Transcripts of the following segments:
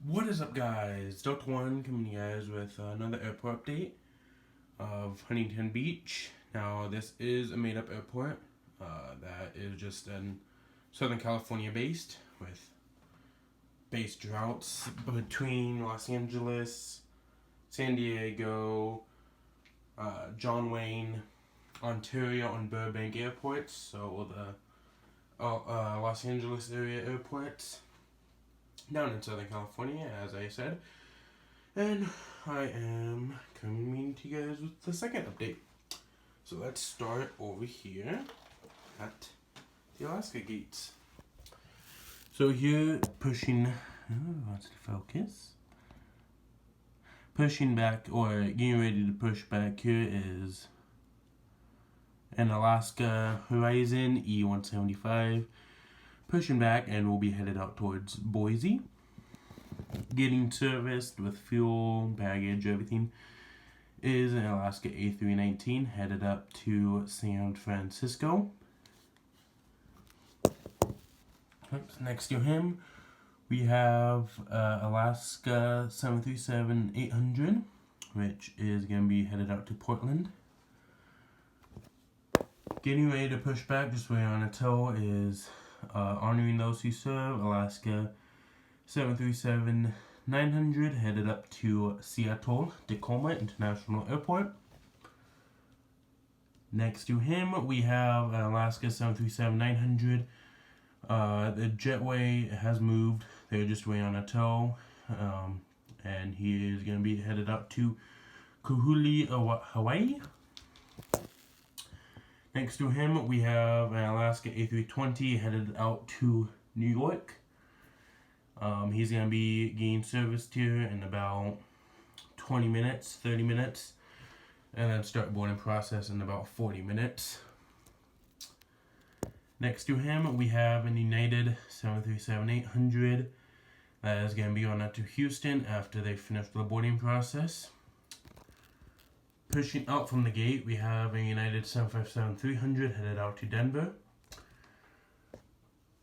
What is up, guys? Dr. One coming to you guys with another airport update of Huntington Beach. Now, this is a made-up airport that is just in Southern California based, with base routes between Los Angeles, San Diego, John Wayne, Ontario, and Burbank airports. So the Los Angeles area airports down in Southern California, as I said. And I am coming to you guys with the second update. So let's start over here at the Alaska gates. So here, what's the focus? Pushing back, or getting ready to push back, here is an Alaska Horizon E-175. Pushing back, and we'll be headed out towards Boise. Getting serviced with fuel, baggage, everything is an Alaska A319 headed up to San Francisco. Oops. Next to him, we have Alaska 737-800, which is going to be headed out to Portland. Getting ready to push back, just waiting on a tow, is honoring those who serve, Alaska 737-900 headed up to Seattle Tacoma International Airport. Next to him, we have Alaska 737-900. The jetway has moved. They're just waiting on a tow, and he is going to be headed up to Kahului, Hawaii. Next to him, we have an Alaska A320 headed out to New York. He's going to be getting serviced here in about 20 minutes, 30 minutes, and then start boarding process in about 40 minutes. Next to him, we have an United 737-800 that is going to be on out to Houston after they finish the boarding process. Pushing out from the gate, we have a United 757-300 headed out to Denver.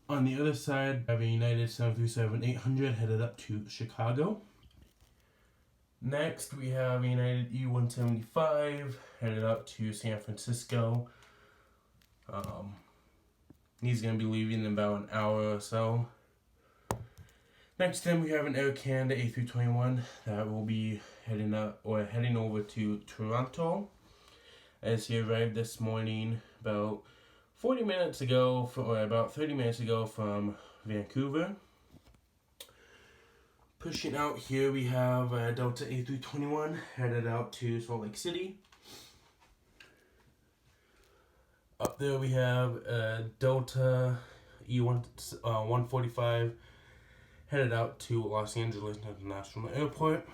On the other side, we have a United 737-800 headed up to Chicago. Next, we have a United E-175 headed up to San Francisco. He's going to be leaving in about an hour or so. Next to him, we have an Air Canada A321 that will be heading over to Toronto, as he arrived this morning about 40 minutes ago, or about 30 minutes ago from Vancouver. Pushing out here, we have a Delta A321 headed out to Salt Lake City. Up there we have a Delta E-145 headed out to Los Angeles International Airport.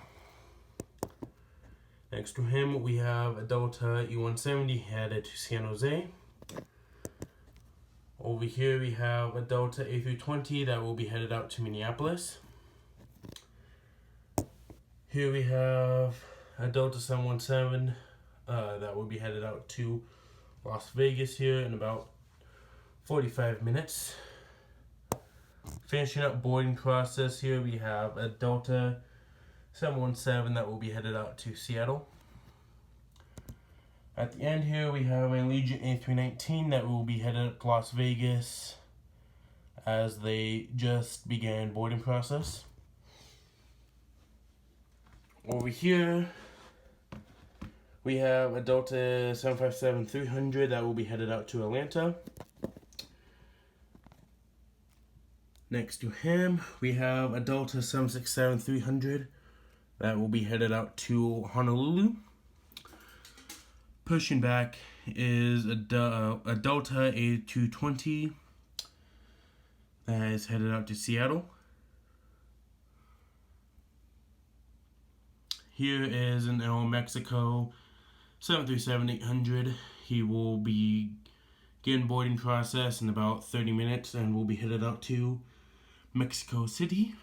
Next to him, we have a Delta E-170 headed to San Jose. Over here, we have a Delta A320 that will be headed out to Minneapolis. Here we have a Delta 717 that will be headed out to Las Vegas here in about 45 minutes. Finishing up boarding process here, we have a Delta 717 that will be headed out to Seattle. At the end here, we have a Allegiant A319 that will be headed up to Las Vegas as they just began boarding process. Over here, we have a Delta 757-300 that will be headed out to Atlanta. Next to him, we have a Delta 767-300 that will be headed out to Honolulu. Pushing back is a Delta A220 that is headed out to Seattle. Here is an Aeromexico 737-800. He will be getting boarding process in about 30 minutes and will be headed out to Mexico City.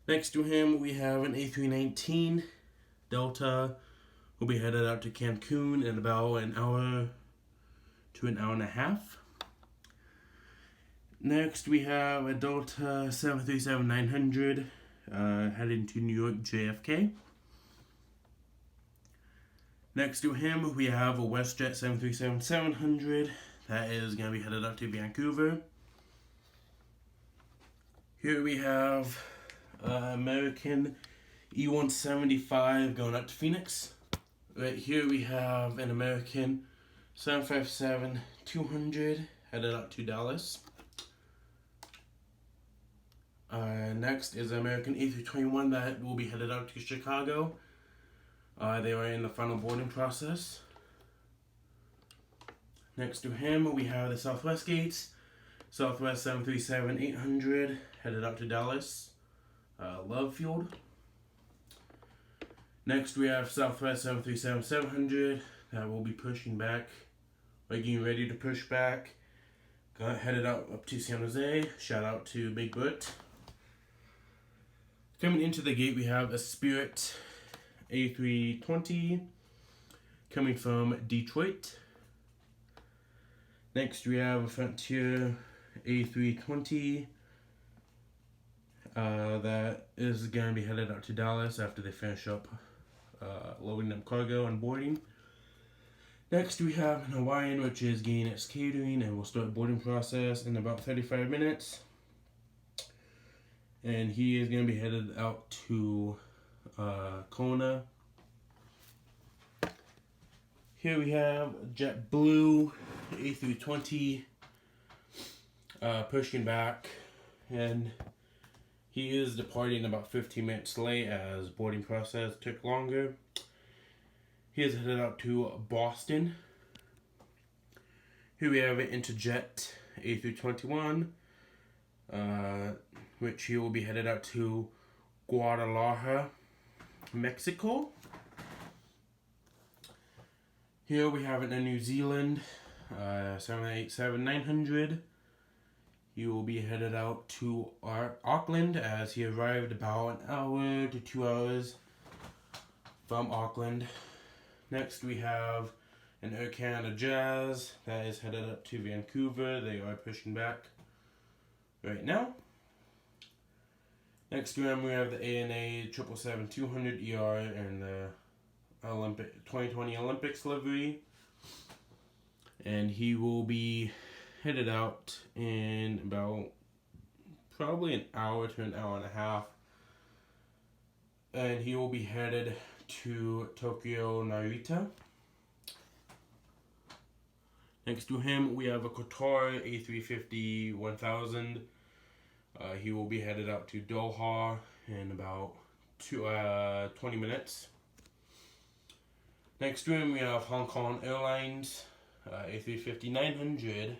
Next to him, we have an A319 Delta. Will be headed out to Cancun in about an hour to an hour and a half. Next, we have a Delta 737-900 heading to New York JFK. Next to him, we have a WestJet 737-700 that is going to be headed up to Vancouver. Here we have American E-175 going up to Phoenix. Right here we have an American 757-200 headed up to Dallas. Next is American A321 that will be headed out to Chicago. They are in the final boarding process. Next to him, we have the Southwest Gates, Southwest 737-800 headed out to Dallas, Love Field. Next, we have Southwest 737-700 that will be pushing back, getting ready to push back. Headed out up to San Jose. Shout out to Big Bert. Coming into the gate, we have a Spirit A320 coming from Detroit. Next, we have a Frontier A320 that is going to be headed out to Dallas after they finish up loading up cargo and boarding. Next, we have an Hawaiian, which is getting its catering and will start boarding process in about 35 minutes. And he is going to be headed out to Kona. Here we have JetBlue A320 pushing back, and he is departing about 15 minutes late as boarding process took longer. He is headed out to Boston. Here we have an Interjet A321, which he will be headed out to Guadalajara, Mexico. Here we have it in New Zealand, 787-900. He will be headed out to Auckland as he arrived about an hour to 2 hours from Auckland. Next we have an Air Canada Jazz that is headed up to Vancouver. They are pushing back right now. Next to him we have the ANA 777-200ER and the 2020 Olympics livery. And he will be headed out in about probably an hour to an hour and a half. And he will be headed to Tokyo Narita. Next to him we have a Qatar A350-1000. He will be headed out to Doha in about 20 minutes. Next to him we have Hong Kong Airlines A350-900,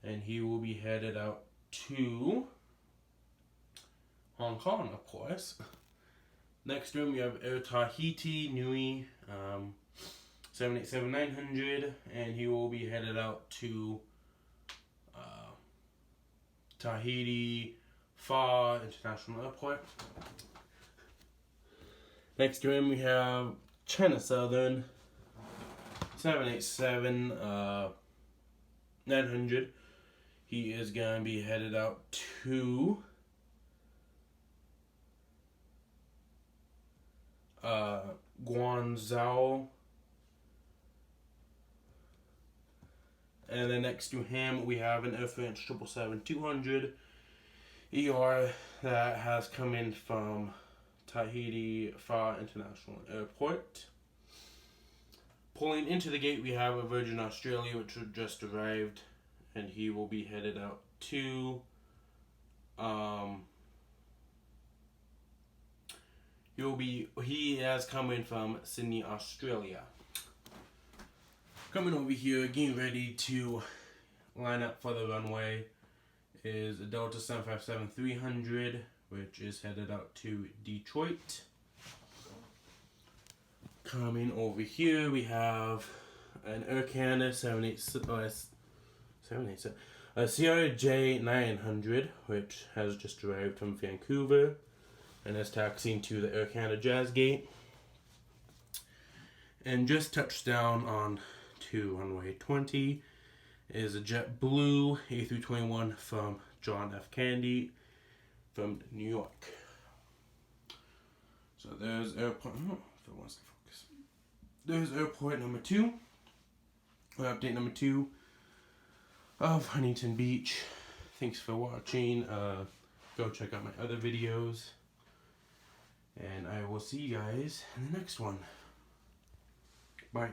and he will be headed out to Hong Kong, of course. Next to him we have Air Tahiti Nui 787-900, and he will be headed out to Tahiti Pha International Airport. Next to him we have China Southern 787-900. He is going to be headed out to Guangzhou. And then next to him we have an Air France 777-200 ER that has come in from Tahiti Pha International Airport. Pulling into the gate we have a Virgin Australia which just arrived, and he will be headed out to he has come in from Sydney, Australia. Coming over here, getting ready to line up for the runway, is a Delta 757-300, which is headed out to Detroit. Coming over here, we have an Air Canada 787, a CRJ-900, which has just arrived from Vancouver and is taxiing to the Air Canada Jazz Gate, and just touched down on to runway 20 is a JetBlue A321 from John F. Kennedy from New York. So there's airport. If it wants to focus. There's airport number 2. Or update number 2 of Huntington Beach. Thanks for watching. Go check out my other videos. And I will see you guys in the next one. Bye.